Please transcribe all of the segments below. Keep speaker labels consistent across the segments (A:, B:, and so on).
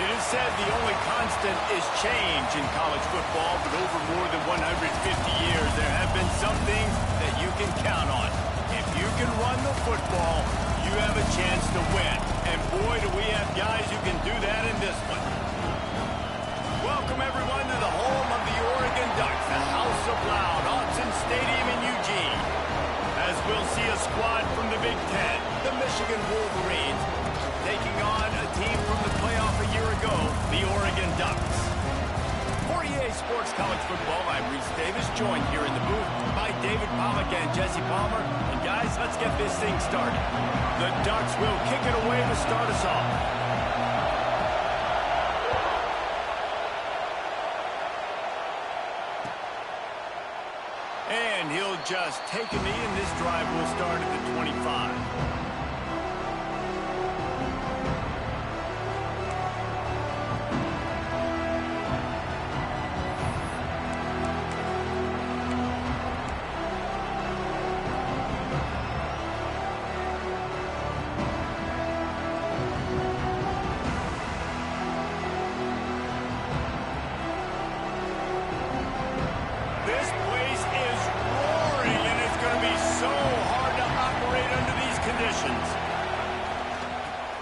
A: It is said the only constant is change in college football, but over more than 150 years, there have been some things that you can count on. If you can run the football, you have a chance to win. And boy, do we have guys who can do that in this one. Welcome, everyone, to the home of the Oregon Ducks, the House of Loud, Autzen Stadium in Eugene. As we'll see a squad from the Big Ten, the Michigan Wolverines, taking on a team from the playoff a year ago, the Oregon Ducks. For EA Sports College Football, I'm Reese Davis, joined here in the booth by David Pollack and Jesse Palmer. And guys, let's get this thing started. The Ducks will kick it away to start us off. And he'll just take a knee, and this drive will start at the 25.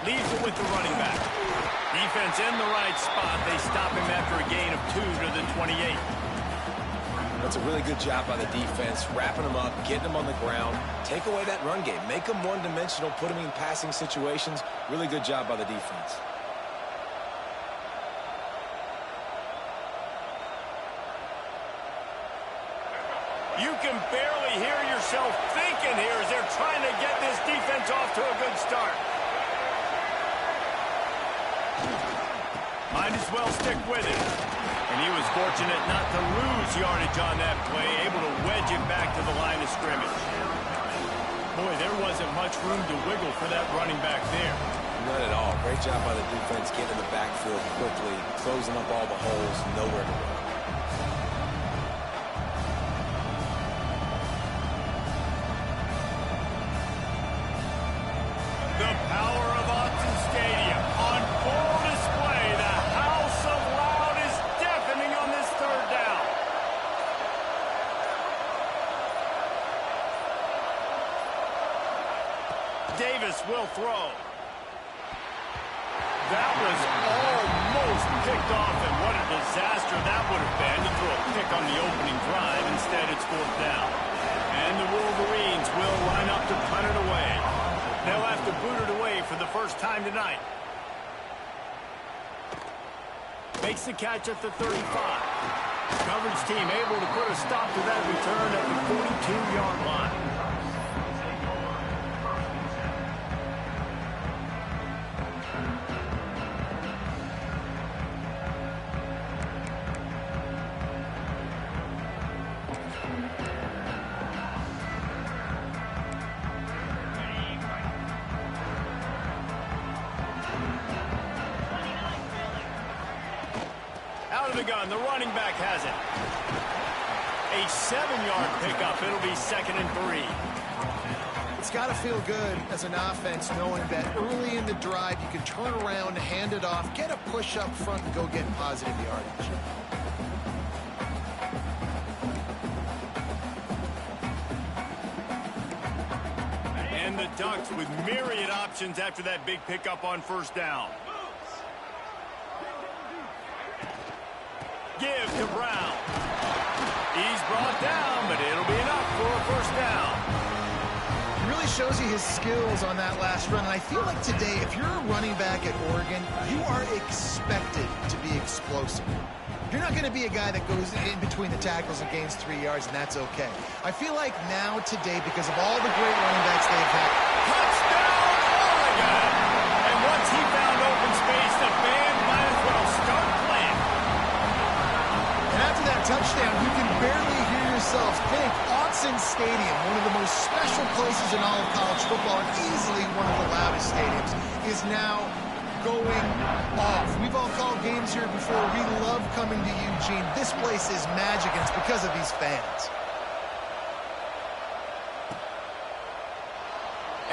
A: Leaves it with the running back. Defense in the right spot. They stop him after a gain of 2 to the 28.
B: That's a really good job by the defense, wrapping him up, getting him on the ground. Take away that run game. Make him one-dimensional, put him in passing situations. Really good job by the defense.
A: You can barely hear yourself thinking here as they're trying to get this defense off to a good start. Might as well stick with it. And he was fortunate not to lose yardage on that play, able to wedge it back to the line of scrimmage. Boy, there wasn't much room to wiggle for that running back there.
B: Not at all. Great job by the defense getting in the backfield quickly, closing up all the holes, nowhere to run.
A: The power of Autzen Stadium on full display. The House of Loud is deafening on this third down. Davis will throw. That was almost picked off, and what a disaster that would have been to throw a pick on the opening drive. Instead, it's fourth down. And the Wolverines will line up to punt it away. They'll have to boot it away for the first time tonight. Makes the catch at the 35. Coverage team able to put a stop to that return at the 42-yard line. Out of the gun, the running back has it. A 7-yard pickup. It'll be 2nd and 3.
C: It's got to feel good as an offense knowing that early in the drive you can turn around, hand it off, get a push up front, and go get positive yardage.
A: And the Ducks with myriad options after that big pickup on first down. Give to Brown. He's brought down, but it'll be enough for a first down.
C: It really shows you his skills on that last run. And I feel like today, if you're a running back at Oregon, you are expected to be explosive. You're not going to be a guy that goes in between the tackles and gains 3 yards, and that's okay. I feel like now today, because of all the great running backs they've had.
A: Touchdown, Oregon! And once he found open space, the band might as well start playing.
C: And after that touchdown, you can barely hear yourself think. Autzen Stadium, one of the most special places in all of college football, and easily one of the loudest stadiums, is now going off. We've all called games here before. We love coming to Eugene. This place is magic, and it's because of these fans.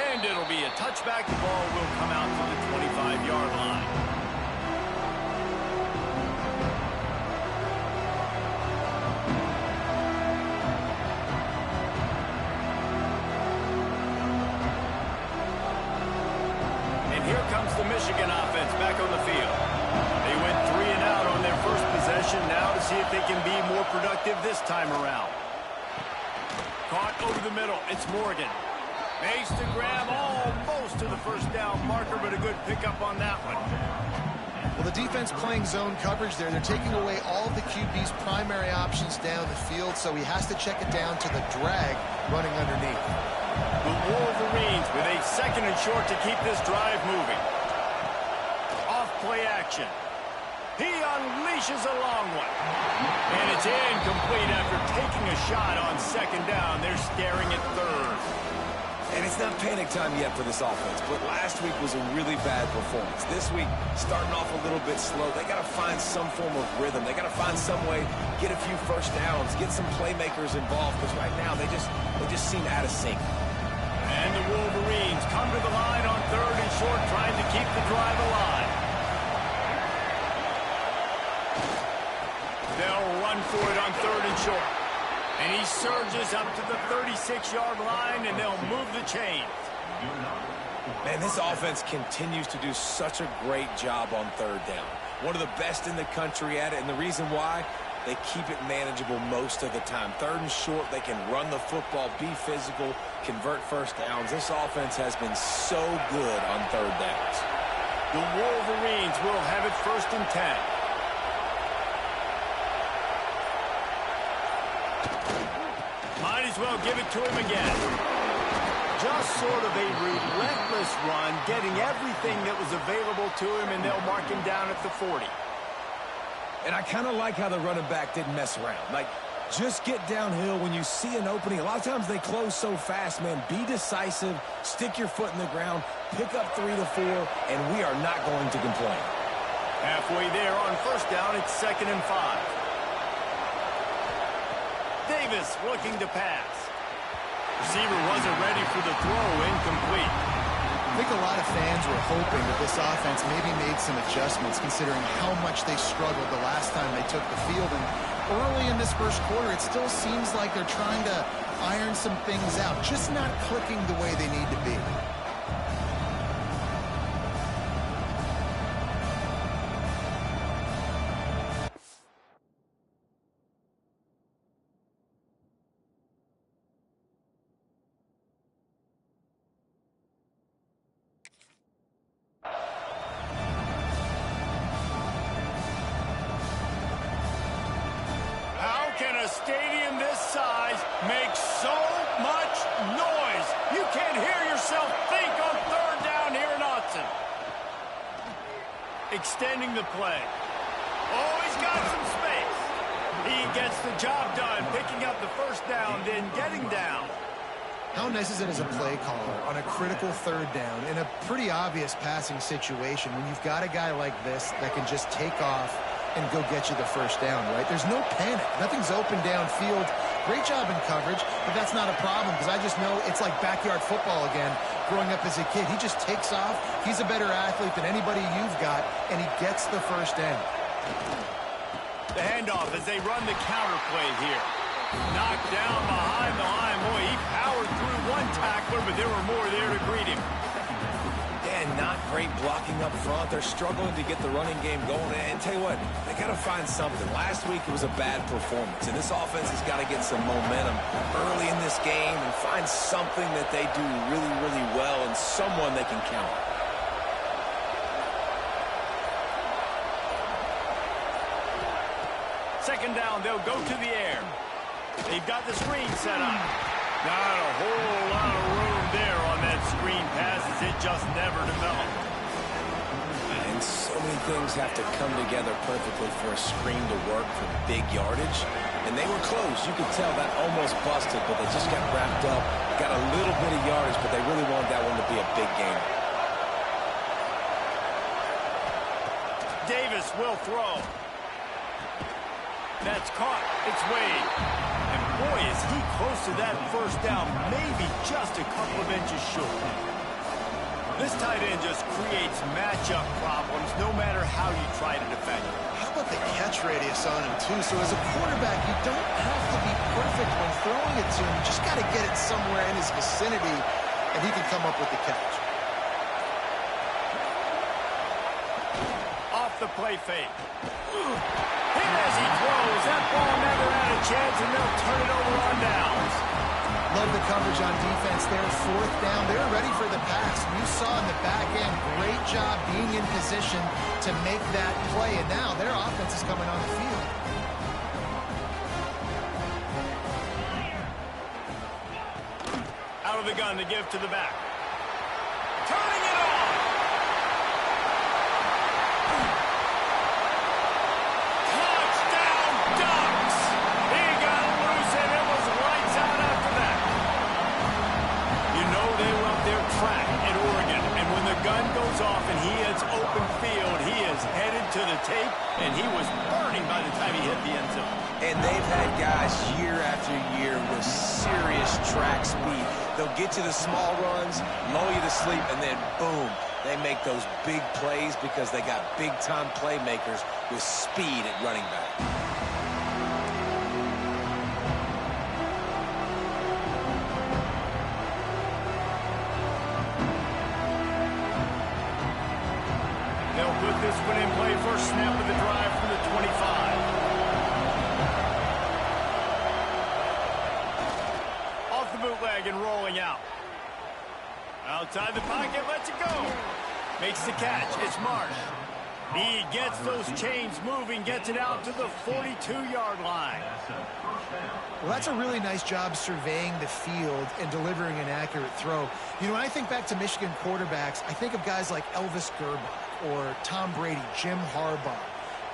C: And it'll be a touchback. The ball will come out to the 25-yard line.
A: back on the field. They went 3 and out on their first possession. Now to see if they can be more productive this time around. Caught over the middle. It's Morgan. Makes the grab almost to the first down marker, but a good pickup on that one.
C: Well, the defense playing zone coverage there. They're taking away all the QB's primary options down the field, so he has to check it down to the drag running underneath.
A: The Wolverines with a 2nd and short to keep this drive moving. Off play action. He unleashes a long one. And it's incomplete after taking a shot on 2nd down. They're staring at 3rd.
B: And it's not panic time yet for this offense, but last week was a really bad performance. This week, starting off a little bit slow. They got to find some form of rhythm. They got to find some way, get a few first downs, get some playmakers involved, because right now they just seem out of sync.
A: And the Wolverines come to the line on 3rd and short, trying to keep the drive alive. They'll run for it on 3rd and short. And he surges up to the 36-yard line, and they'll move the chains.
B: Man, this offense continues to do such a great job on 3rd down. One of the best in the country at it, and the reason why, they keep it manageable most of the time. 3rd and short, they can run the football, be physical, convert first downs. This offense has been so good on 3rd downs.
A: The Wolverines will have it 1st and 10. Might as well give it to him again. Just sort of a relentless run, getting everything that was available to him, and they'll mark him down at the 40.
B: And I kind of like how the running back didn't mess around. Like, just get downhill when you see an opening. A lot of times they close so fast, man. Be decisive, stick your foot in the ground, pick up 3 to 4, and we are not going to complain.
A: Halfway there on 1st down, it's 2nd and 5. Davis looking to pass. Receiver wasn't ready for the throw, incomplete.
C: I think a lot of fans were hoping that this offense maybe made some adjustments considering how much they struggled the last time they took the field. And early in this first quarter, it still seems like they're trying to iron some things out, just not clicking the way they need to be.
A: Stadium this size makes so much noise. You can't hear yourself think on 3rd down here in Autzen. Extending the play. Oh, he's got some space. He gets the job done, picking up the 1st down, then getting down.
C: How nice is it as a play caller on a critical 3rd down in a pretty obvious passing situation when you've got a guy like this that can just take off and go get you the 1st down, right? There's no panic. Nothing's open downfield. Great job in coverage, but that's not a problem because I just know it's like backyard football again growing up as a kid. He just takes off. He's a better athlete than anybody you've got, and he gets the 1st down.
A: The handoff as they run the counter play here. Knocked down behind the line. Boy, he powered through one tackler, but there were more there to greet him.
B: And not great blocking up front. They're struggling to get the running game going. And tell you what, they got to find something. Last week it was a bad performance, and this offense has got to get some momentum early in this game and find something that they do really, really well and someone they can count on.
A: 2nd down, they'll go to the air. They've got the screen set up. Not a whole lot of room there on that screen pass as it just never developed.
B: And so many things have to come together perfectly for a screen to work for big yardage. And they were close. You could tell that almost busted, but they just got wrapped up. Got a little bit of yardage, but they really wanted that one to be a big game.
A: Davis will throw. That's caught. It's Wade. And boy, is he close to that 1st down, maybe just a couple of inches short. This tight end just creates matchup problems no matter how you try to defend him.
C: How about the catch radius on him, too? So as a quarterback, you don't have to be perfect when throwing it to him. You just got to get it somewhere in his vicinity, and he can come up with the catch.
A: off the play fake. Hit as he throws. That ball never had a chance, and they'll turn it over on downs.
C: Love the coverage on defense there. Fourth down. They're ready for the pass. You saw in the back end, great job being in position to make that play. And now their offense is coming on the field.
A: Out of the gun to give to the back. Turning it on. Touchdown Ducks. He got loose and it was lights out after that. You know they love their track at Oregon. And when the gun goes off and he hits open field, he is headed to the tape, and he was burning by the time he hit the end zone.
B: And they've had guys year after year with serious track speed. They'll get you the small runs, lull you to sleep, and then boom, they make those big plays because they got big-time playmakers with speed at running back.
A: They'll put this one in play. First snap of the drive from the 25. Bootleg and rolling out. Outside the pocket, lets it go. Makes the catch. It's Marsh. He gets those chains moving, gets it out to the 42-yard line.
C: Well, that's a really nice job surveying the field and delivering an accurate throw. You know, when I think back to Michigan quarterbacks, I think of guys like Elvis Gerbach or Tom Brady, Jim Harbaugh,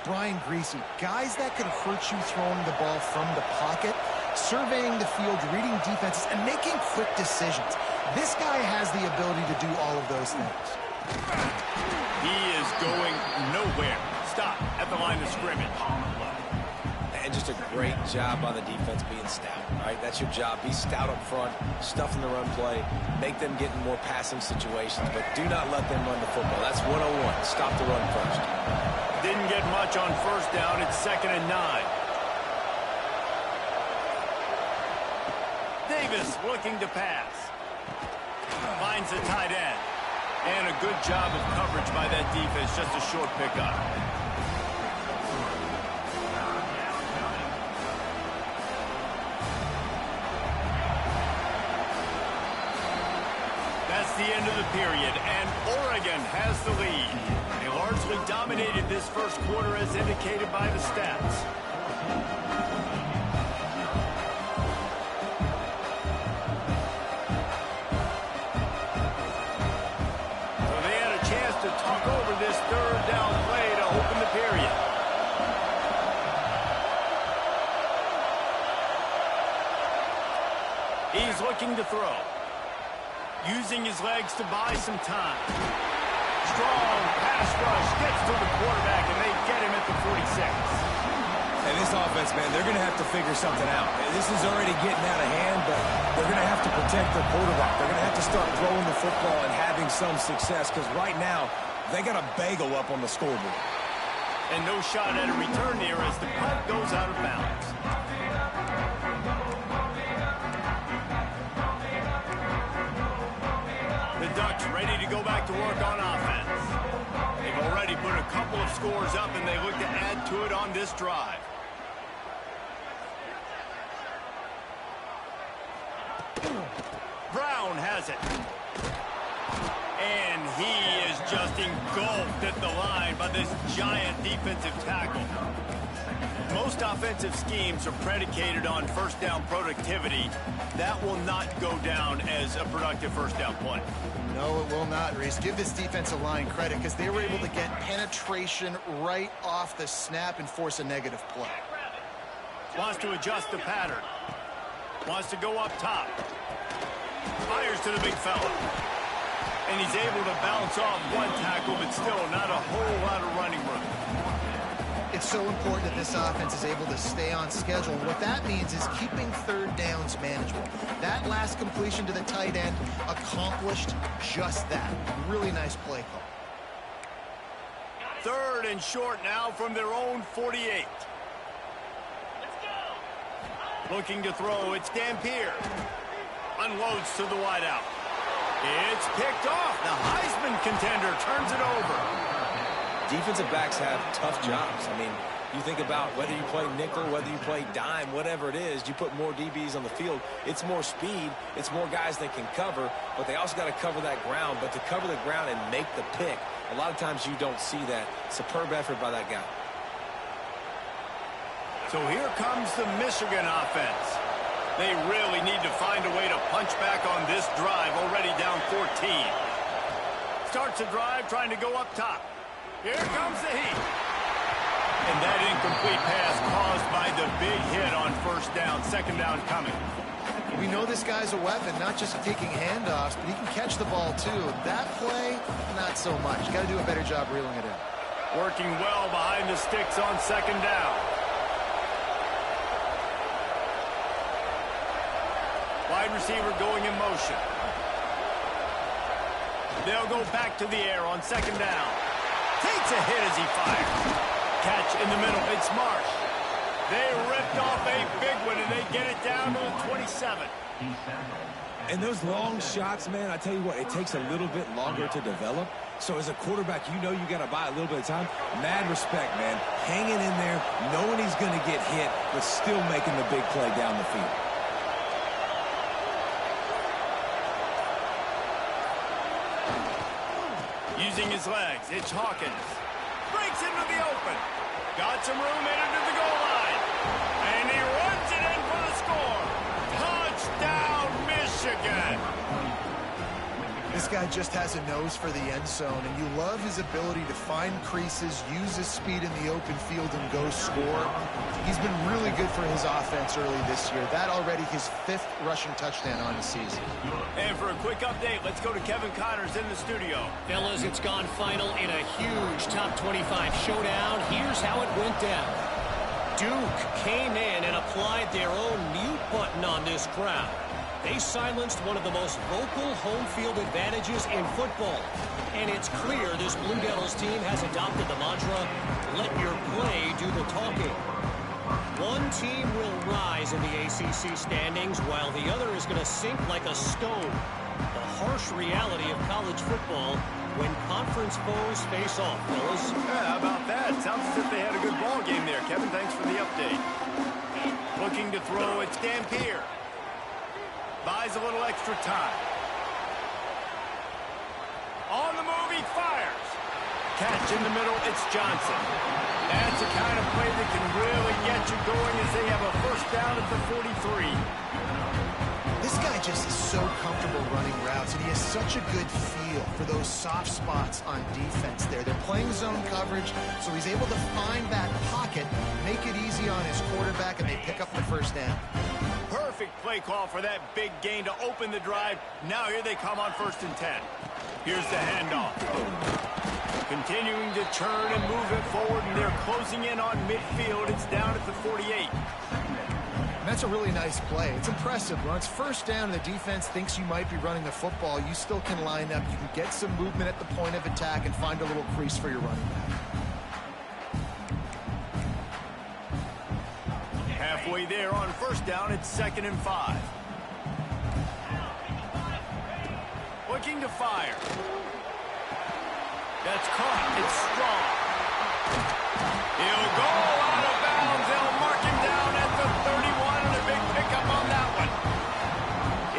C: Brian Griese, guys that could hurt you throwing the ball from the pocket, surveying the field, reading defenses, and making quick decisions. This guy has the ability to do all of those things.
A: He is going nowhere. Stop at the line of scrimmage.
B: And just a great job on the defense being stout, right? That's your job. Be stout up front, stuff in the run play, make them get in more passing situations, but do not let them run the football. That's 101. Stop the run first.
A: Didn't get much on first down. It's 2nd and 9. Davis looking to pass. Finds the tight end. And a good job of coverage by that defense. Just a short pickup. That's the end of the period, and Oregon has the lead. They largely dominated this first quarter as indicated by the stats. To talk over this third down play to open the period. He's looking to throw. Using his legs to buy some time. Strong pass rush gets to the quarterback, and they get him at the 46.
B: And this offense, man, they're going to have to figure something out. This is already getting out of hand, but they're going to have to protect their quarterback. They're going to have to start throwing the football and having some success, because right now, they got a bagel up on the scoreboard.
A: And no shot at a return here as the punt goes out of bounds. The Ducks ready to go back to work on offense. They've already put a couple of scores up, and they look to add to it on this drive. Brown has it. And he is just engulfed at the line by this giant defensive tackle. Most offensive schemes are predicated on first down productivity. That will not go down as a productive first down play.
C: No, it will not, Reese. Give this defensive line credit because they were able to get penetration right off the snap and force a negative play.
A: Wants to adjust the pattern. Wants to go up top. Fires to the big fella. And he's able to bounce off one tackle, but still not a whole lot of running room.
C: It's so important that this offense is able to stay on schedule. And what that means is keeping third downs manageable. That last completion to the tight end accomplished just that. Really nice play call.
A: 3rd and short now from their own 48. Looking to throw, it's Dampier. Unloads to the wideout. It's picked off. The Heisman contender turns it over.
B: defensive backs have tough jobs. I mean, you think about whether you play nickel, whether you play dime, whatever it is, you put more DBs on the field. It's more speed. It's more guys that can cover, but they also got to cover that ground. But to cover the ground and make the pick, a lot of times you don't see that. Superb effort by that guy.
A: So here comes the Michigan offense. They really need to find a way to punch back on this drive, already down 14. Starts the drive trying to go up top. Here comes the heat. And that incomplete pass caused by the big hit on first down, second down coming.
C: We know this guy's a weapon, not just taking handoffs, but he can catch the ball too. That play, not so much. Got to do a better job reeling it in.
A: Working well behind the sticks on second down. Wide receiver going in motion. They'll go back to the air on second down. Takes a hit as he fires. Catch in the middle. It's Marsh. They ripped off a big one, and they get it down to the 27.
B: And those long shots, man, I tell you what, it takes a little bit longer to develop. So as a quarterback, you know you got to buy a little bit of time. Mad respect, man. Hanging in there, knowing he's going to get hit, but still making the big play down the field.
A: Using his legs, it's Hawkins. Breaks into the open. Got some room headed to the goal line. And he runs it in for the score. Touchdown, Michigan.
C: This guy just has a nose for the end zone, and you love his ability to find creases, use his speed in the open field, and go score. He's been really good for his offense early this year. That already his 5th rushing touchdown on the season.
A: And for a quick update, let's go to Kevin Connors in the studio.
D: Fellas, it's gone final in a huge top 25 showdown. Here's how it went down. Duke came in and applied their own mute button on this crowd. They silenced one of the most vocal home field advantages in football. And it's clear this Blue Devils team has adopted the mantra, let your play do the talking. One team will rise in the ACC standings while the other is going to sink like a stone. The harsh reality of college football when conference foes face off, fellas.
A: Yeah, how about that? Sounds as if they had a good ball game there. Kevin, thanks for the update. Looking to throw, it's Dampier. Buys a little extra time. On the move, he fires. Catch in the middle, it's Johnson. That's the kind of play that can really get you going as they have a first down at the 43.
C: This guy just is so comfortable running routes, and he has such a good feel for those soft spots on defense there. They're playing zone coverage, so he's able to find that pocket, make it easy on his quarterback, and they pick up the first down.
A: Perfect play call for that big gain to open the drive. Now here they come on 1st and 10. Here's the handoff. Continuing to turn and move it forward, and they're closing in on midfield. It's down at the 48.
C: And that's a really nice play. It's impressive. When it's first down and the defense thinks you might be running the football, you still can line up. You can get some movement at the point of attack and find a little crease for your running back.
A: Halfway there on first down, it's 2nd and 5. Looking to fire. That's caught. It's strong. He'll go out of bounds. They'll mark him down at the 31, and a big pickup on that one.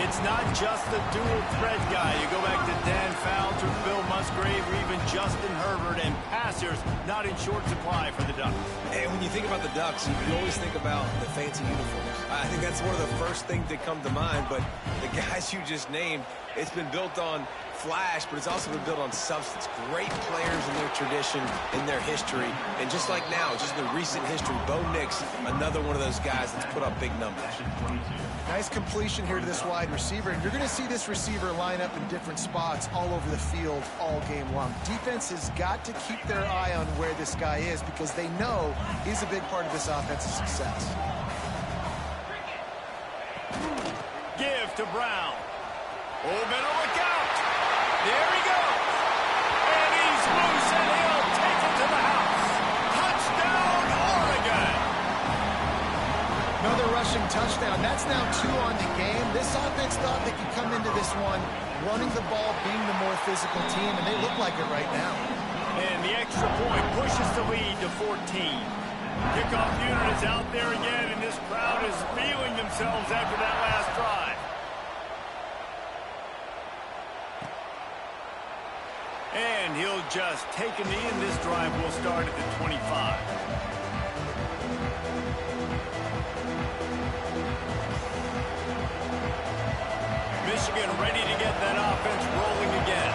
A: It's not just the dual threat guy. You go back to Dan Fouts or Bill Musgrave or even Justin Herbert, and passers not in short supply for the Ducks.
B: And when you think about the Ducks, you always think about the fancy uniforms. I think that's one of the first things that come to mind, but the guys you just named, it's been built on flash, but it's also been built on substance. Great players in their tradition, in their history, and just like now, just in the recent history, Bo Nix, another one of those guys that's put up big numbers.
C: Nice completion here to this wide receiver, and you're going to see this receiver line up in different spots all over the field all game long. Defense has got to keep their eye on where this guy is because they know he's a big part of this offensive success.
A: Give to Brown. Oh, better look out. There he goes. And he's loose, and he'll take it to the house. Touchdown, Oregon.
C: Another rushing touchdown. That's now 2 on the game. This offense thought they could come into this one running the ball, being the more physical team, and they look like it right now.
A: And the extra point pushes the lead to 14. Kickoff unit is out there again, and this crowd is feeling themselves after that last drive. And he'll just take a knee, and this drive will start at the 25. Michigan ready to get that offense rolling again.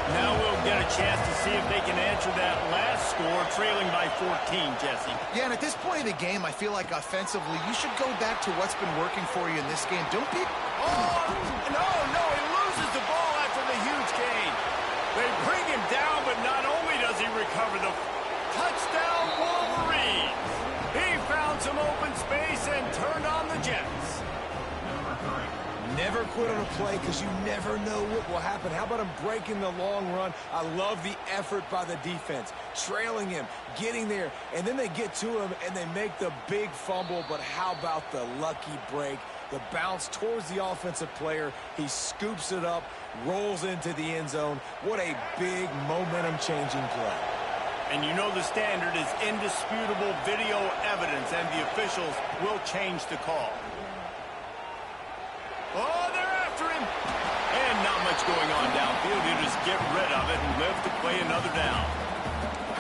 A: Now we'll get a chance to see if they can answer that last score, trailing by 14, Jesse.
C: Yeah, and at this point of the game, I feel like offensively, you should go back to what's been working for you in this game. Don't be...
A: Oh, no, he loses the ball after the huge gain. They bring him down, but not only does he recover the touchdown, Wolverines. He found some open space and turned on the Jets.
B: Never quit on a play because you never know what will happen. How about him breaking the long run? I love the effort by the defense. Trailing him, getting there, and then they get to him and they make the big fumble. But how about the lucky break? The bounce towards the offensive player. He scoops it up, rolls into the end zone. What a big momentum-changing play.
A: And you know the standard is indisputable video evidence, and the officials will change the call. Oh, they're after him. And not much going on downfield. You just get rid of it and live to play another down.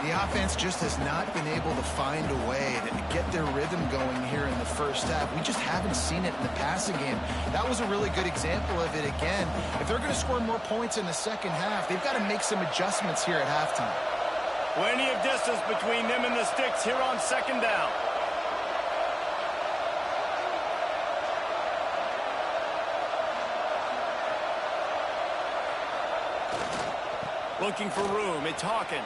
C: The offense just has not been able to find a way to get their rhythm going here in the first half. We just haven't seen it in the passing game. That was a really good example of it again. If they're going to score more points in the second half, they've got to make some adjustments here at halftime.
A: Plenty of distance between them and the sticks here on second down. Looking for room. It's Hawkins.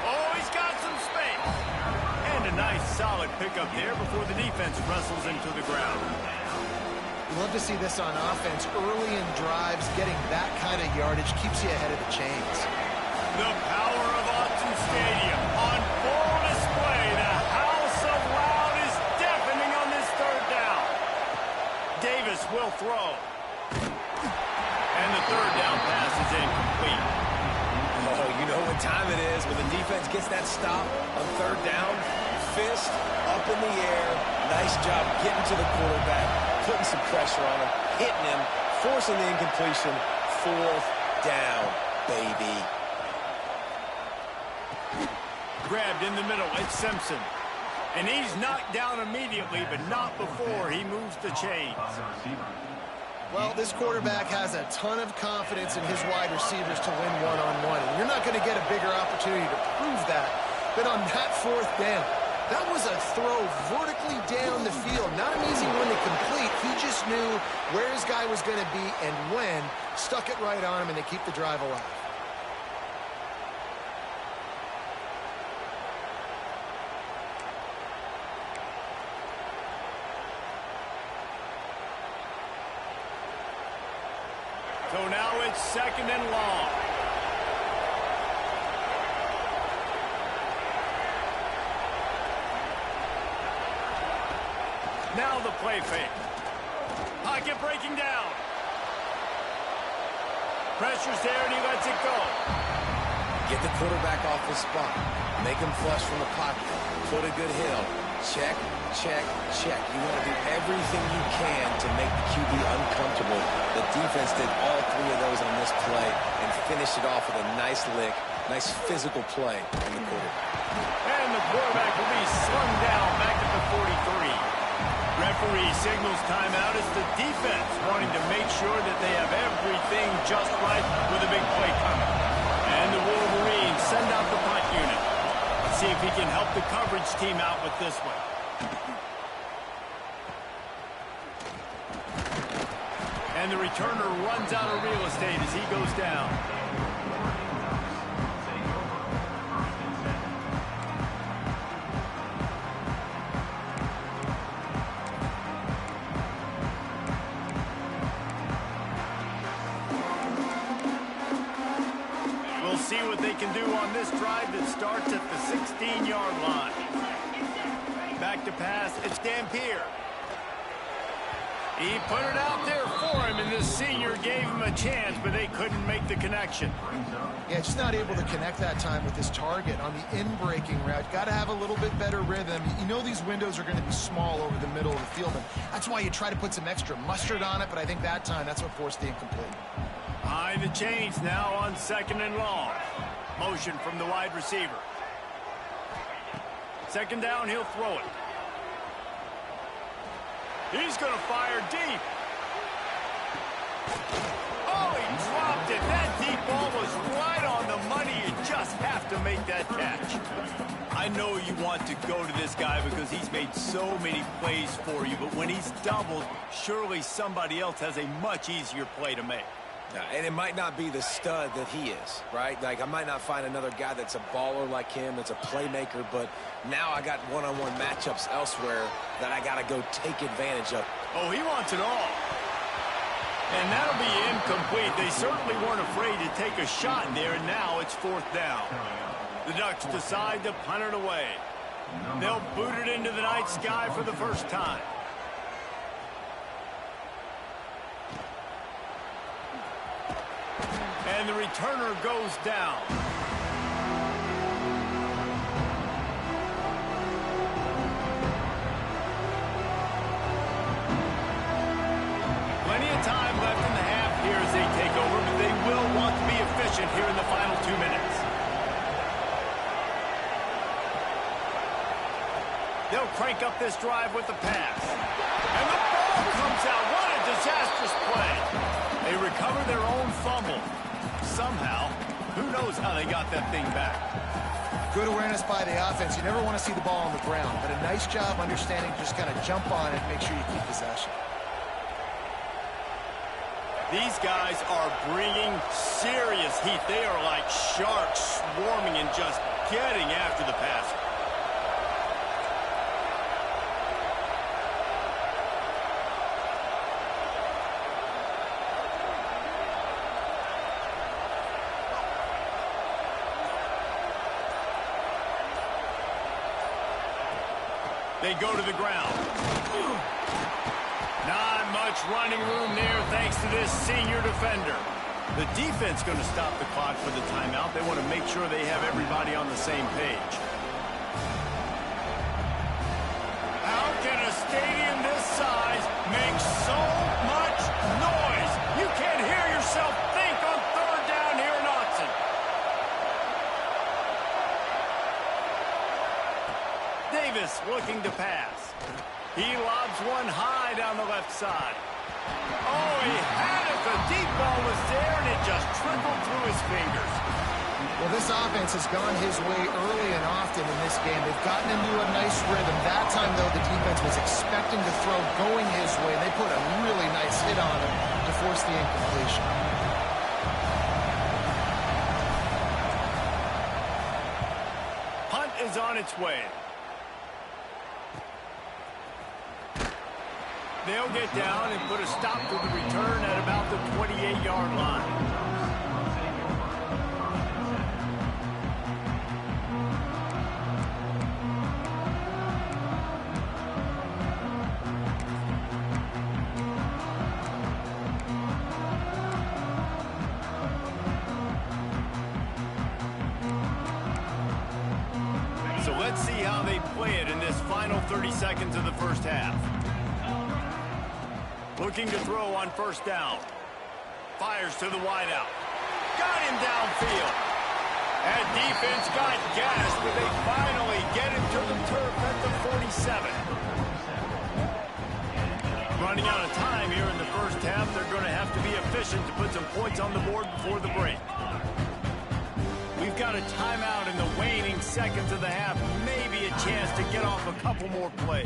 A: Oh, he's got some space. And a nice solid pickup there before the defense wrestles into the ground.
C: We love to see this on offense. Early in drives, getting that kind of yardage keeps you ahead of the chains.
A: The power of Autzen Stadium on full display. The house of loud is deafening on this third down. Davis will throw. And the third down pass is incomplete.
B: Oh, you know what time it is when the defense gets that stop on third down. Fist up in the air. Nice job getting to the quarterback, putting some pressure on him, hitting him, forcing the incompletion. Fourth down, baby.
A: Grabbed in the middle. It's Simpson. And he's knocked down immediately, but not before he moves the chains.
C: Well, this quarterback has a ton of confidence in his wide receivers to win one-on-one. And you're not going to get a bigger opportunity to prove that than on that fourth down. That was a throw vertically down the field. Not an easy one to complete. He just knew where his guy was going to be and when. Stuck it right on him, and they keep the drive alive.
A: So now it's second and long. Now the play fake. Pocket breaking down. Pressure's there and he lets it go.
B: Get the quarterback off the spot. Make him flush from the pocket. Put a good hill. Check, check, check. You want to do everything you can to make the QB uncomfortable. The defense did all three of those on this play and finished it off with a nice lick, nice physical play on the quarterback.
A: And the quarterback will be slung down back at the 43. Referee signals timeout as the defense wanting to make sure that they have everything just right with a big play coming. And the Wolverines send out the punt unit. Let's see if he can help the coverage team out with this one. And the returner runs out of real estate as he goes down. We'll see what they can do on this drive that starts at the 16-yard line. Back to pass, it's Dampier. He put it out there for him, and this senior gave him a chance, but they couldn't make the connection.
C: Yeah, just not able to connect that time with his target on the in-breaking route. Got to have a little bit better rhythm. You know these windows are going to be small over the middle of the field, and that's why you try to put some extra mustard on it, but I think that time, that's what forced the incomplete.
A: Behind the chains now on 2nd and long. Motion from the wide receiver. 2nd down, he'll throw it. He's going to fire deep. Oh, he dropped it. That deep ball was right on the money. You just have to make that catch. I know you want to go to this guy because he's made so many plays for you, but when he's doubled, surely somebody else has a much easier play to make.
B: And it might not be the stud that he is, right? Like, I might not find another guy that's a baller like him, that's a playmaker, but now I got one-on-one matchups elsewhere that I got to go take advantage of.
A: Oh, he wants it all. And that'll be incomplete. They certainly weren't afraid to take a shot there, and now it's 4th down. The Ducks decide to punt it away. They'll boot it into the night sky for the first time. And the returner goes down. Plenty of time left in the half here as they take over, but they will want to be efficient here in the final 2 minutes. They'll crank up this drive with the pass. And the ball comes out. What a disastrous play. They recover their own fumble. Somehow, who knows how they got that thing back.
C: Good awareness by the offense. You never want to see the ball on the ground, but a nice job understanding just kind of jump on it, make sure you keep possession.
A: These guys are bringing serious heat. They are like sharks swarming and just getting after the passer. They go to the ground. Not much running room there thanks to this senior defender. The defense going to stop the clock for the timeout. They want to make sure they have everybody on the same page. How can a stadium this size make so much noise? You can't hear yourself think on 3rd down here in Autzen. Davis looking to pass. He lobs one high down the left side. Oh, he had it. The deep ball was there, and it just trickled through his fingers.
C: Well, this offense has gone his way early and often in this game. They've gotten into a nice rhythm. That time, though, the defense was expecting to throw going his way. They put a really nice hit on him to force the incompletion.
A: Punt is on its way. They'll get down and put a stop to the return at about the 28-yard line. So let's see how they play it in this final 30 seconds of the first half. Looking to throw on 1st down. Fires to the wideout. Got him downfield. That defense got gassed, but they finally get him to the turf at the 47. Running out of time here in the first half. They're going to have to be efficient to put some points on the board before the break. We've got a timeout in the waning seconds of the half. Maybe a chance to get off a couple more plays.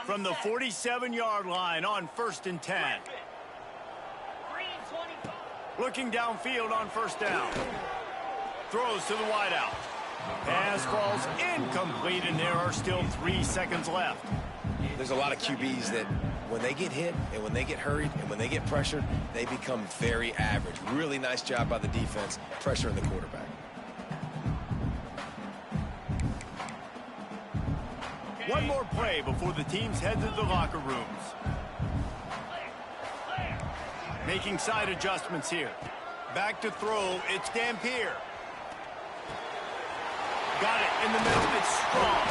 A: From the 47-yard line on 1st and 10. Looking downfield on 1st down. Throws to the wideout. Pass falls incomplete, and there are still 3 seconds left.
B: There's a lot of QBs that when they get hit and when they get hurried and when they get pressured, they become very average. Really nice job by the defense, pressuring the quarterback.
A: One more play before the teams head to the locker rooms. Making side adjustments here. Back to throw, it's Dampier. Got it in the middle, it's strong.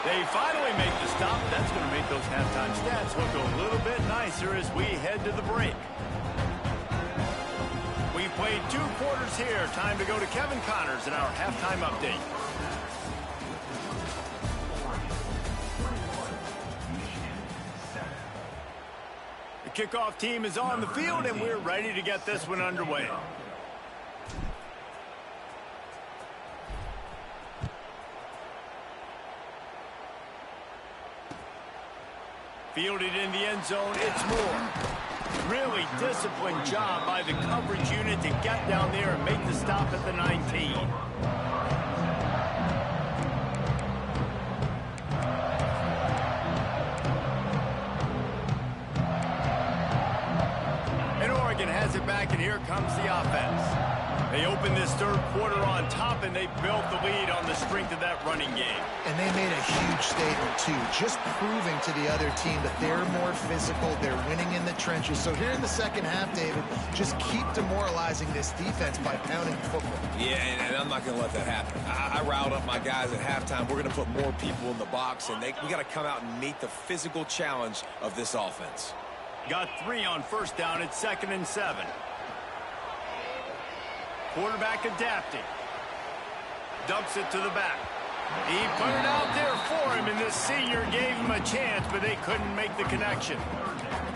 A: They finally make the stop. That's going to make those halftime stats look a little bit nicer as we head to the break. We've played 2 quarters here. Time to go to Kevin Connors in our halftime update. Kickoff team is on the field, and we're ready to get this one underway. Fielded in the end zone, it's Moore. Really disciplined job by the coverage unit to get down there and make the stop at the 19. Has it back, and here comes the offense. They open this third quarter on top, and they built the lead on the strength of that running game.
C: And they made a huge statement, too, just proving to the other team that they're more physical, they're winning in the trenches. So here in the second half, David, just keep demoralizing this defense by pounding the football.
B: Yeah, and I'm not going to let that happen. I riled up my guys at halftime. We're going to put more people in the box, and we got to come out and meet the physical challenge of this offense.
A: Got 3 on first down. It's 2nd and 7. Quarterback adapting. Dumps it to the back. He put it out there for him, and this senior gave him a chance, but they couldn't make the connection.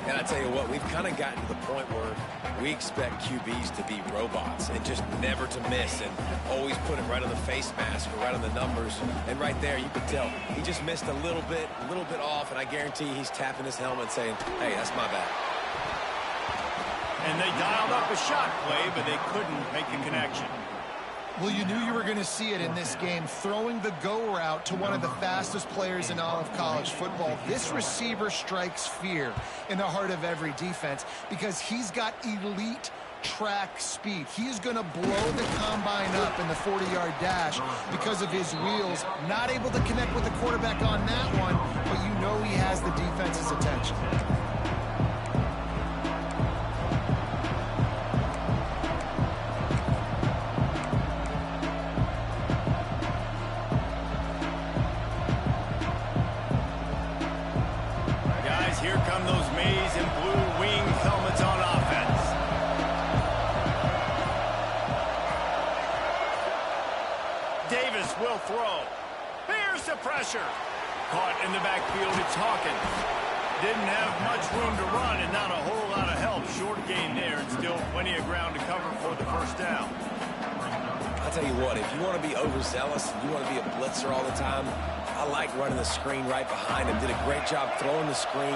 B: And I tell you what, we've kind of gotten to the point where we expect QBs to be robots and just never to miss and always put it right on the face mask or right on the numbers. And right there, you could tell he just missed a little bit off, and I guarantee he's tapping his helmet saying, hey, that's my bad.
A: And they dialed up a shot play, but they couldn't make the connection.
C: Well, you knew you were going to see it in this game, throwing the go route to one of the fastest players in all of college football. This receiver strikes fear in the heart of every defense because he's got elite track speed. He's going to blow the combine up in the 40-yard dash because of his wheels. Not able to connect with the quarterback on that one, but you know he has the defense's attention.
A: Here come those maize and blue wing helmets on offense. Davis will throw. Here's the pressure. Caught in the backfield, it's Hawkins. Didn't have much room to run and not a whole lot of help. Short gain there and still plenty of ground to cover for the first down.
B: I'll tell you what, if you want to be overzealous and you want to be a blitzer all the time, I like running the screen right behind him. Did a great job throwing the screen.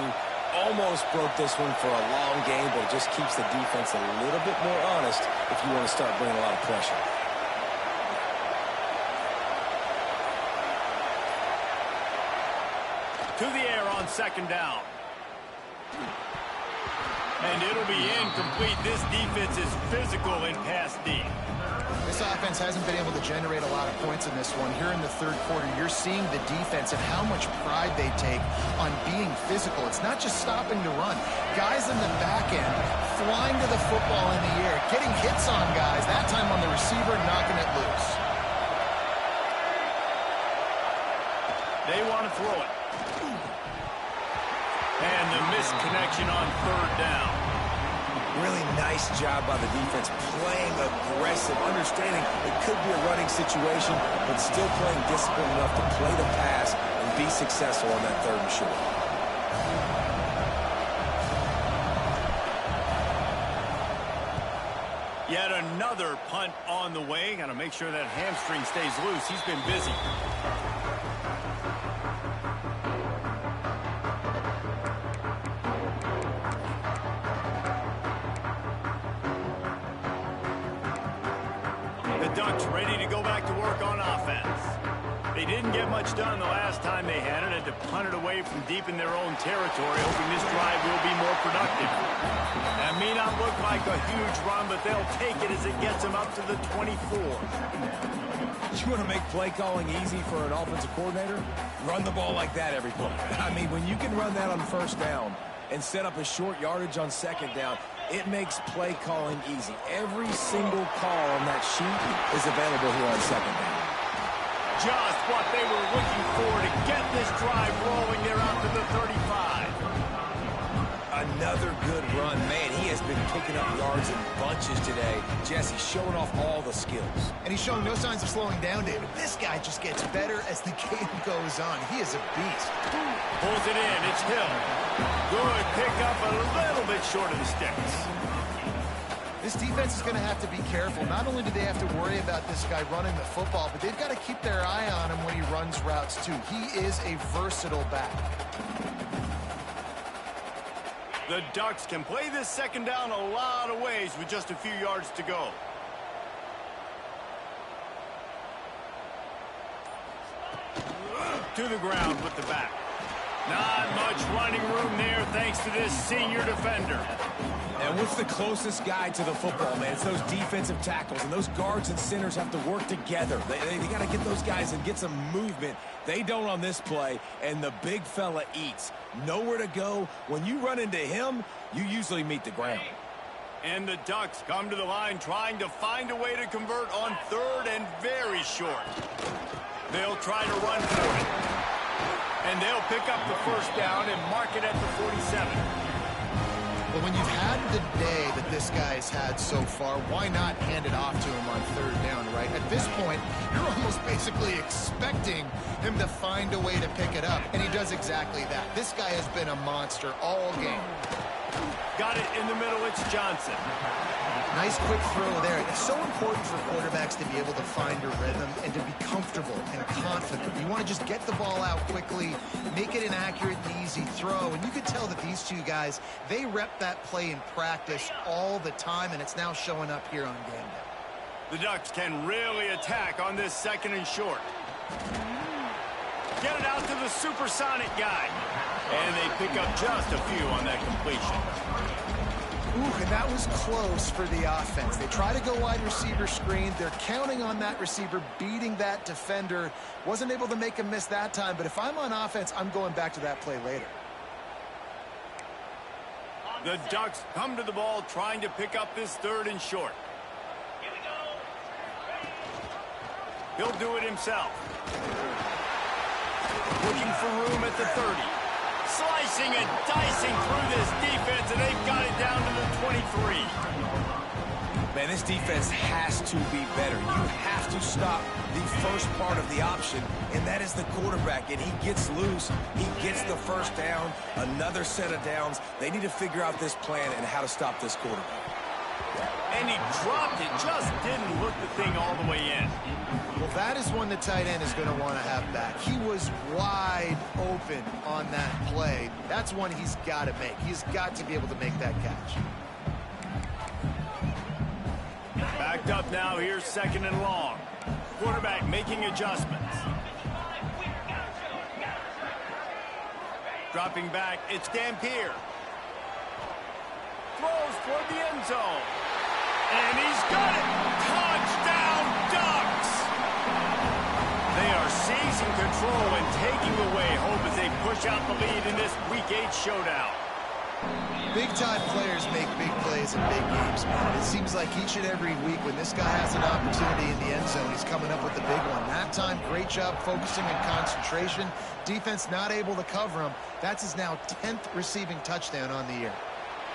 B: Almost broke this one for a long game, but it just keeps the defense a little bit more honest if you want to start bringing a lot of pressure.
A: To the air on 2nd down. And it'll be incomplete. This defense is physical in pass D.
C: This offense hasn't been able to generate a lot of points in this one. Here in the third quarter, you're seeing the defense and how much pride they take on being physical. It's not just stopping to run. Guys in the back end flying to the football in the air, getting hits on guys, that time on the receiver, knocking it loose.
A: They want to throw it. And the missed connection on 3rd down.
B: Really nice job by the defense, playing aggressive, understanding it could be a running situation, but still playing disciplined enough to play the pass and be successful on that 3rd and short.
A: Yet another punt on the way. Got to make sure that hamstring stays loose. He's been busy. The Ducks ready to go back to work on offense. They They didn't get much done the last time they had it. Had to punt it away from deep in their own territory, hoping this drive will be more productive. That may not look like a huge run, but they'll take it as it gets them up to the 24.
B: You want to make play calling easy for an offensive coordinator? Run the ball like that every play. I mean, when you can run that on first down and set up a short yardage on second down, it makes play calling easy. Every single call on that sheet is available here on second down.
A: Just what they were looking for to get this drive rolling. They're out to the 35.
B: Another good run. Man, he has been picking up yards in bunches today. Jesse showing off all the skills.
C: And he's showing no signs of slowing down, David. This guy just gets better as the game goes on. He is a beast.
A: Pulls it in. It's Hill. Good pickup, a little bit short of the sticks.
C: This defense is going to have to be careful. Not only do they have to worry about this guy running the football, but they've got to keep their eye on him when he runs routes, too. He is a versatile back.
A: The Ducks can play this second down a lot of ways with just a few yards to go. To the ground with the back. Not much running room there thanks to this senior defender.
B: And what's the closest guy to the football, man? It's those defensive tackles, and those guards and centers have to work together. They got to get those guys and get some movement. They don't on this play, and the big fella eats. Nowhere to go. When you run into him, you usually meet the ground.
A: And the Ducks come to the line trying to find a way to convert on third and very short. They'll try to run for it. And they'll pick up the first down and mark it at the 47.
C: Well, when you've had the day that this guy's had so far, why not hand it off to him on third down, right? At this point, you're almost basically expecting him to find a way to pick it up, and he does exactly that. This guy has been a monster all game.
A: Got it in the middle. It's Johnson.
C: Nice quick throw there. It's so important for quarterbacks to be able to find a rhythm and to be comfortable and confident. You want to just get the ball out quickly, make it an accurate and easy throw. And you could tell that these two guys, they rep that play in practice all the time, and it's now showing up here on game day.
A: The Ducks can really attack on this second and short. Get it out to the supersonic guy. And they pick up just a few on that completion.
C: Ooh, and that was close for the offense. They try to go wide receiver screen. They're counting on that receiver beating that defender. Wasn't able to make him miss that time, but if I'm on offense, I'm going back to that play later.
A: The Ducks come to the ball trying to pick up this third and short. He'll do it himself. Looking for room at the 30. Slicing and dicing through this defense, and they've got it down to the 23.
B: Man, this defense has to be better. You have to stop the first part of the option, and that is the quarterback. And he gets loose. He gets the first down, another set of downs. They need to figure out this plan and how to stop this quarterback.
A: And he dropped it, just didn't look the thing all the way in.
C: Well, that is one the tight end is going to want to have back. He was wide open on that play. That's one he's got to make. He's got to be able to make that catch.
A: Backed up now, here's second and long. Quarterback making adjustments. Dropping back, it's Dampier. Throws toward the end zone. And he's got it! Touchdown, Ducks! They are seizing control and taking away hope as they push out the lead in this Week 8 showdown.
C: Big-time players make big plays in big games, man. It seems like each and every week when this guy has an opportunity in the end zone, he's coming up with the big one. That time, great job focusing and concentration. Defense not able to cover him. That's his now 10th receiving touchdown on the year.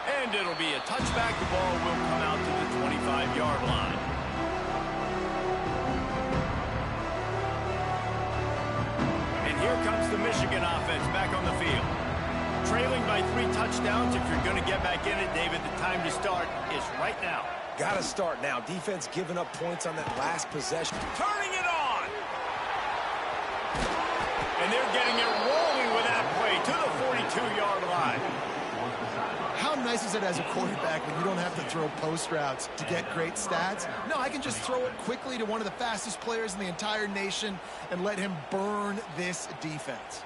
A: And it'll be a touchback. The ball will come out to the 25-yard line. And here comes the Michigan offense back on the field. Trailing by 3 touchdowns. If you're going to get back in it, David, the time to start is right now.
B: Got to start now. Defense giving up points on that last possession.
A: Turning it on. And they're getting it rolling with that play to the 42-yard line.
C: How nice is it as a quarterback when you don't have to throw post routes to get great stats? No, I can just throw it quickly to one of the fastest players in the entire nation and let him burn this defense.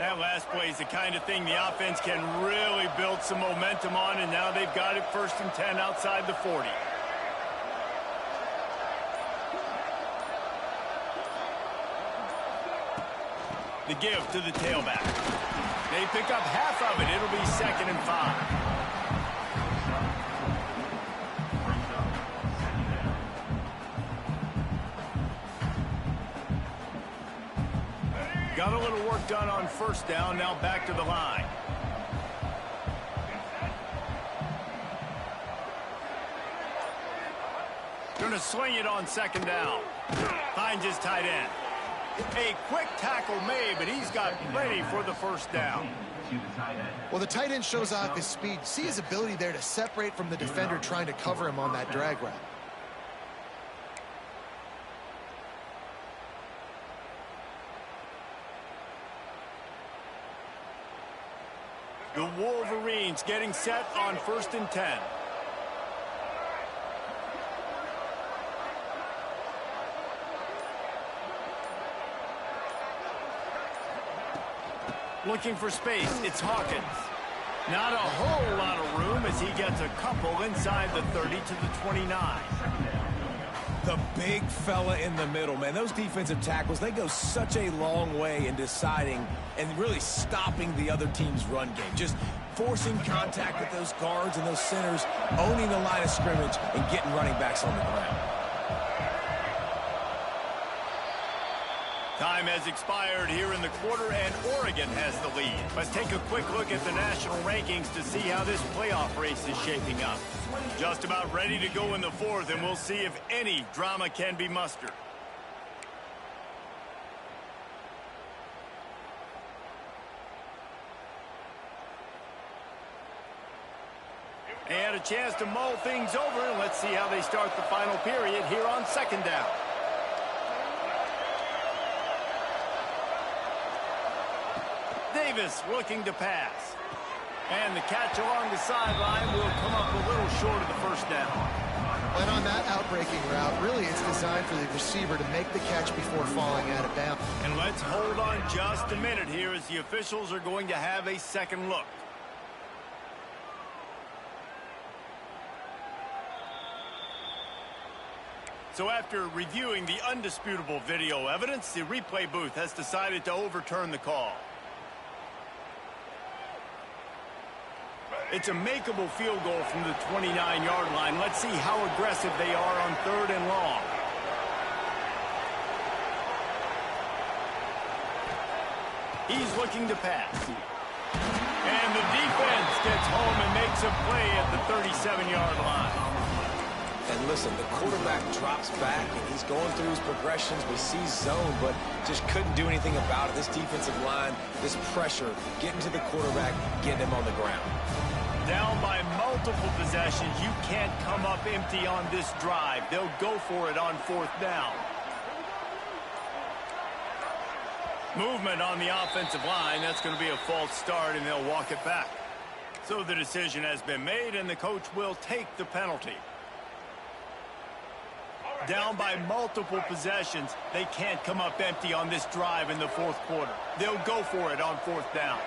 A: That last play is the kind of thing the offense can really build some momentum on, and now they've got it 1st and 10 outside the 40. The give to the tailback. They pick up half of it. It'll be 2nd and 5. Got a little work done on 1st down. Now back to the line. Going to sling it on 2nd down. Finds his tight end. A quick tackle made, but he's got plenty for the 1st down.
C: Well, the tight end shows off his speed. See his ability there to separate from the defender trying to cover him on that drag route.
A: The Wolverines getting set on 1st and 10. Looking for space, it's Hawkins. Not a whole lot of room as he gets a couple inside the 30 to the 29.
B: The big fella in the middle, man. Those defensive tackles, they go such a long way in deciding and really stopping the other team's run game. Just forcing contact with those guards and those centers, owning the line of scrimmage, and getting running backs on the ground.
A: Time has expired here in the quarter, and Oregon has the lead. Let's take a quick look at the national rankings to see how this playoff race is shaping up. Just about ready to go in the 4th, and we'll see if any drama can be mustered. They had a chance to mull things over, and let's see how they start the final period here on 2nd down. Davis looking to pass. And the catch along the sideline will come up a little short of the 1st down.
C: And on that outbreaking route, really it's designed for the receiver to make the catch before falling out of bounds.
A: And let's hold on just a minute here as the officials are going to have a second look. So after reviewing the undisputable video evidence, the replay booth has decided to overturn the call. It's a makeable field goal from the 29-yard line. Let's see how aggressive they are on 3rd and long. He's looking to pass. And the defense gets home and makes a play at the 37-yard line.
B: And listen, the quarterback drops back, and he's going through his progressions. We see zone, but just couldn't do anything about it. This defensive line, this pressure, getting to the quarterback, getting him on the ground.
A: Down by multiple possessions, you can't come up empty on this drive. They'll go for it on 4th down. Movement on the offensive line. That's going to be a false start, and they'll walk it back. So the decision has been made, and the coach will take the penalty. Down by multiple possessions, they can't come up empty on this drive in the 4th quarter. They'll go for it on 4th down.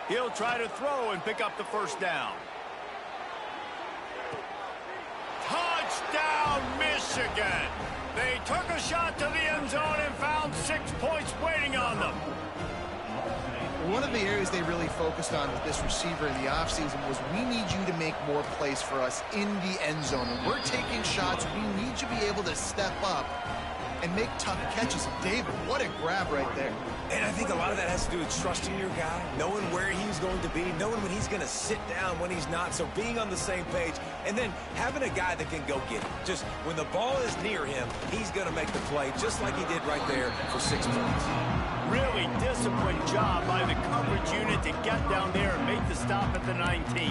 A: He'll try to throw and pick up the 1st down. Touchdown, Michigan! They took a shot to the end zone and found 6 points waiting on them.
C: One of the areas they really focused on with this receiver in the offseason was we need you to make more plays for us in the end zone. And we're taking shots. We need you to be able to step up and make tough catches. And David, what a grab right there.
B: And I think a lot of that has to do with trusting your guy, knowing where he's going to be, knowing when he's going to sit down, when he's not. So being on the same page, and then having a guy that can go get it. Just when the ball is near him, he's going to make the play, just like he did right there for 6 points.
A: Really disciplined job by the coverage unit to get down there and make the stop at the 19.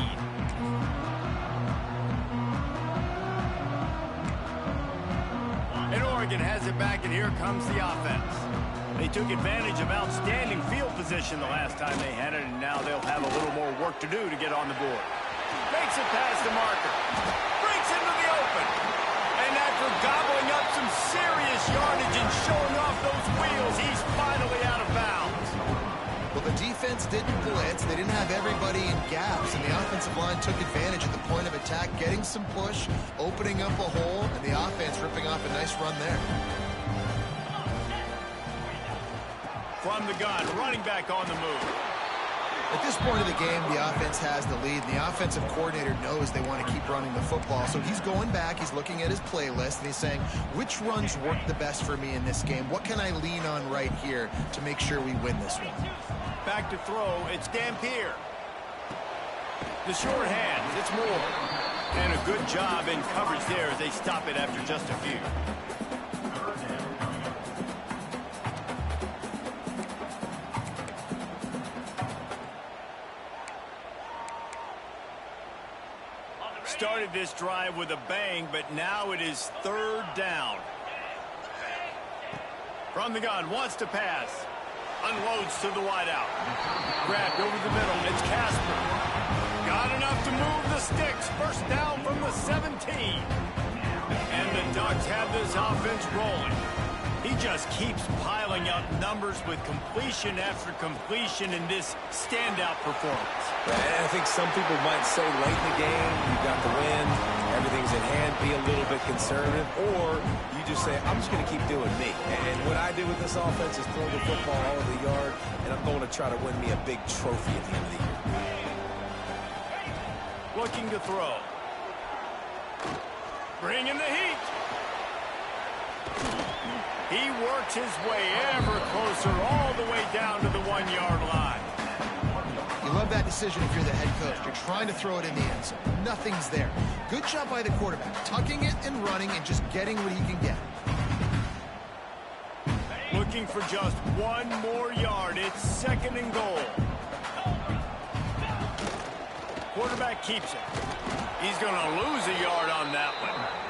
A: Michigan has it back, and here comes the offense. They took advantage of outstanding field position the last time they had it, and now they'll have a little more work to do to get on the board. Makes it past the marker. Breaks into the open. And after gobbling up some serious yardage and showing off those wheels, he's finally out of bounds.
C: Well, the defense didn't blitz. They didn't have everybody in gaps, and the offensive line took advantage at the point of attack, getting some push, opening up a hole, and the offense ripping off a nice run there.
A: From the gun, running back on the move.
C: At this point of the game, the offense has the lead, and the offensive coordinator knows they want to keep running the football. So he's going back, he's looking at his playlist, and he's saying, which runs work the best for me in this game? What can I lean on right here to make sure we win this one?
A: Back to throw, it's Dampier. The short hands, it's Moore. And a good job in coverage there as they stop it after just a few. Started this drive with a bang, but now it is third down. From the gun, wants to pass. Unloads to the wideout. Grabbed over the middle. It's Casper. Got enough to move the sticks. First down from the 17. And the Ducks have this offense rolling. He just keeps piling up numbers with completion after completion in this standout performance.
B: And I think some people might say late in the game, you got the win, everything's in hand, be a little bit conservative, or you just say, I'm just going to keep doing me. And what I do with this offense is throw the football all over the yard, and I'm going to try to win me a big trophy at the end of the year.
A: Looking to throw. Bringing the heat. He works his way ever closer all the way down to the 1-yard line.
C: You love that decision if you're the head coach. You're trying to throw it in the end zone. Nothing's there. Good job by the quarterback, tucking it and running and just getting what he can get.
A: Looking for just one more yard. It's second and goal. Quarterback keeps it. He's going to lose a yard on that one.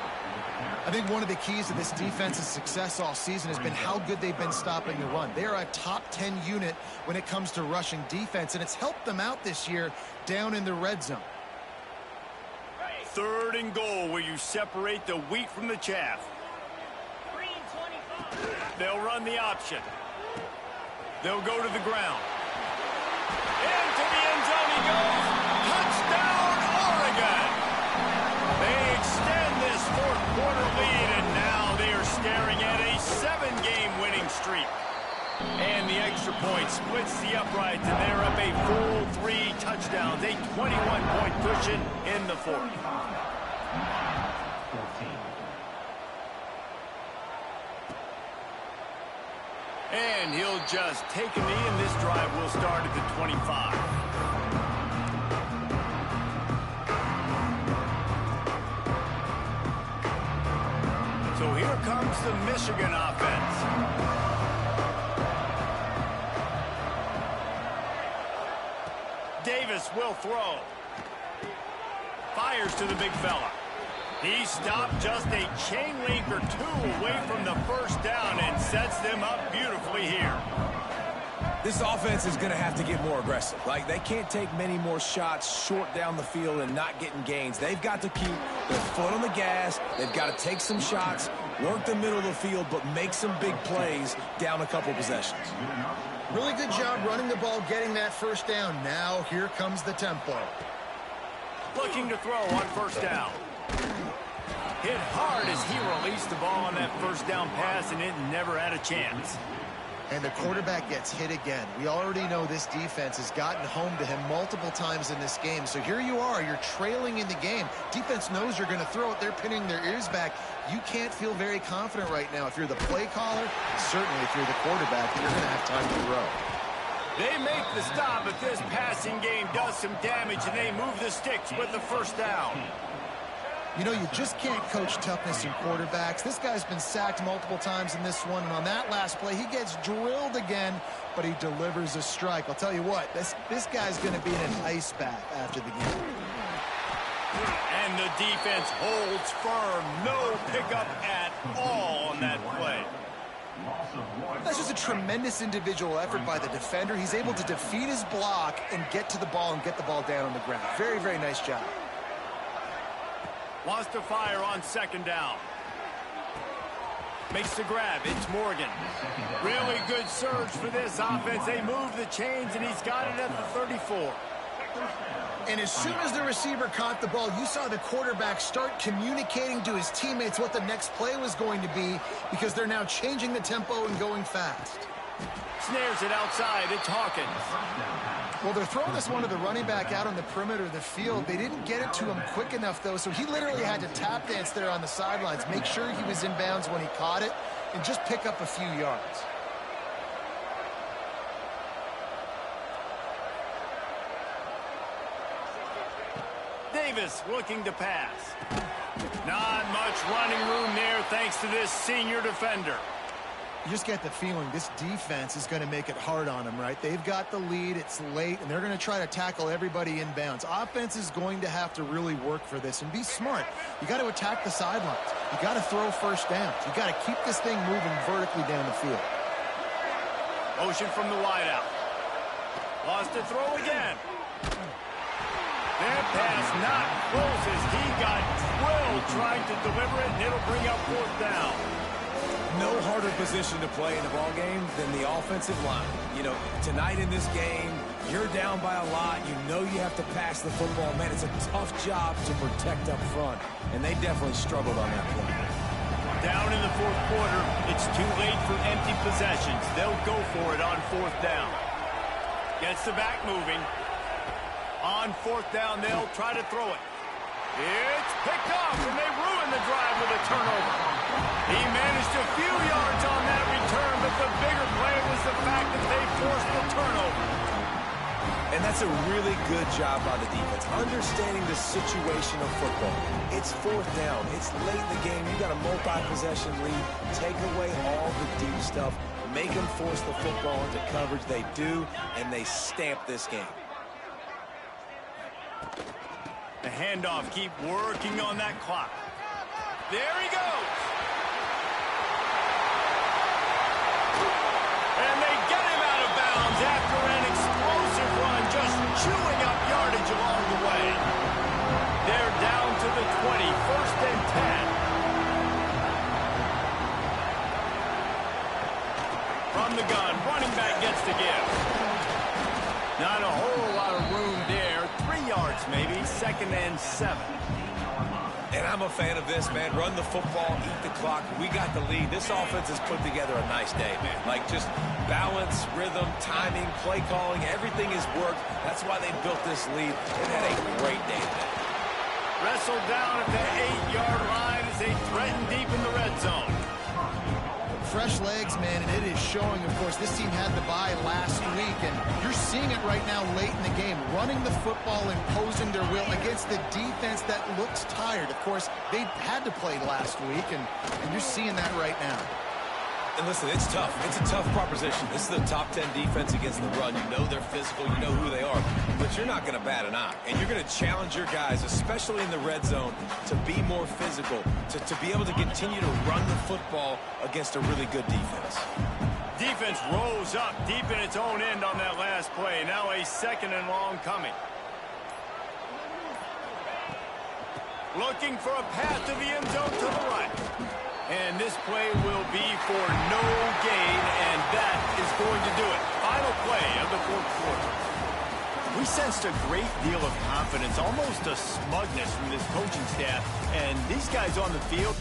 C: I think one of the keys to this defense's success all season has been how good they've been stopping the run. They are a top 10 unit when it comes to rushing defense, and it's helped them out this year down in the red zone.
A: Third and goal, where you separate the wheat from the chaff. They'll run the option. They'll go to the ground. Into the end zone he goes. Touchdown, Oregon! They extend this fourth-quarter lead, and now they are staring at a 7-game winning streak. And the extra point splits the uprights, and they're up a full 3 touchdowns, a 21-point cushion in the fourth. And he'll just take a knee, and this drive will start at the 25. So here comes the Michigan offense. Davis will throw. Fires to the big fella. He stopped just a chain link or two away from the first down and sets them up beautifully here.
B: This offense is going to have to get more aggressive. Like, they can't take many more shots short down the field and not getting gains. They've got to keep their foot on the gas. They've got to take some shots, work the middle of the field, but make some big plays down a couple possessions.
C: Really good job running the ball, getting that first down. Now here comes the tempo.
A: Looking to throw on first down. Hit hard as he released the ball on that first down pass, and it never had a chance.
C: And the quarterback gets hit again. We already know this defense has gotten home to him multiple times in this game. So here you are, you're trailing in the game. Defense knows you're going to throw it. They're pinning their ears back. You can't feel very confident right now. If you're the play caller, certainly if you're the quarterback, you're going to have time to throw.
A: They make the stop, but this passing game does some damage, and they move the sticks with the first down.
C: You know, you just can't coach toughness in quarterbacks. This guy's been sacked multiple times in this one, and on that last play, he gets drilled again, but he delivers a strike. I'll tell you what, this guy's going to be in an ice bath after the game.
A: And the defense holds firm. No pickup at all on that play.
C: That's just a tremendous individual effort by the defender. He's able to defeat his block and get to the ball and get the ball down on the ground. Very, very nice job.
A: Wants to fire on second down. Makes the grab. It's Morgan. Really good surge for this offense. They move the chains, and he's got it at the 34.
C: And as soon as the receiver caught the ball, you saw the quarterback start communicating to his teammates what the next play was going to be, because they're now changing the tempo and going fast.
A: Snares it outside. It's Hawkins.
C: Well, they're throwing this one to the running back out on the perimeter of the field. They didn't get it to him quick enough, though, so he literally had to tap dance there on the sidelines, make sure he was in bounds when he caught it, and just pick up a few yards.
A: Davis looking to pass. Not much running room there thanks to this senior defender.
C: You just get the feeling this defense is going to make it hard on them, right? They've got the lead, it's late, and they're going to try to tackle everybody in bounds. Offense is going to have to really work for this and be smart. You got to attack the sidelines. You got to throw first downs. You got to keep this thing moving vertically down the field.
A: Motion from the wideout. Lost to throw again. That pass not close as he got drilled trying to deliver it, and it'll bring up fourth down.
B: No harder position to play in a ball game than the offensive line. You know, tonight in this game, you're down by a lot. You know you have to pass the football. Man, it's a tough job to protect up front, and they definitely struggled on that play.
A: Down in the fourth quarter, it's too late for empty possessions. They'll go for it on fourth down. Gets the back moving. On fourth down, they'll try to throw it. It's picked off, and they ruin the drive with a turnover. He managed a few yards on that return, but the bigger play was the fact that they forced the turnover.
B: And that's a really good job by the defense, understanding the situation of football. It's fourth down. It's late in the game. You got a multi-possession lead. Take away all the deep stuff. Make them force the football into coverage. They do, and they stamp this game.
A: The handoff, keep working on that clock. There he goes. And they get him out of bounds after an explosive run, just chewing up yardage along the way. They're down to the 20, first and 10. From the gun, running back gets the give. Not a whole lot of room there. 3 yards maybe, second and 7.
B: And I'm a fan of this, man. Run the football, eat the clock. We got the lead. This offense has put together a nice day, man. Like just balance, rhythm, timing, play calling, everything has worked. That's why they built this lead. They've had a great day today.
A: Wrestled down at the 8-yard line as they threaten deep in the red zone.
C: Fresh legs, man, and it is showing. Of course, this team had the bye last week, and you're seeing it right now late in the game, running the football, imposing their will against the defense that looks tired. Of course, they had to play last week, and you're seeing that right now.
B: And listen, it's tough. It's a tough proposition. This is the top 10 defense against the run. You know they're physical. You know who they are. But you're not going to bat an eye. And you're going to challenge your guys, especially in the red zone, to be more physical, to be able to continue to run the football against a really good defense.
A: Defense rose up deep in its own end on that last play. Now a second and long coming. Looking for a path to the end zone to the right. And this play will be for no gain, and that is going to do it. Final play of the fourth quarter. We sensed a great deal of confidence, almost a smugness from this coaching staff, and these guys on the field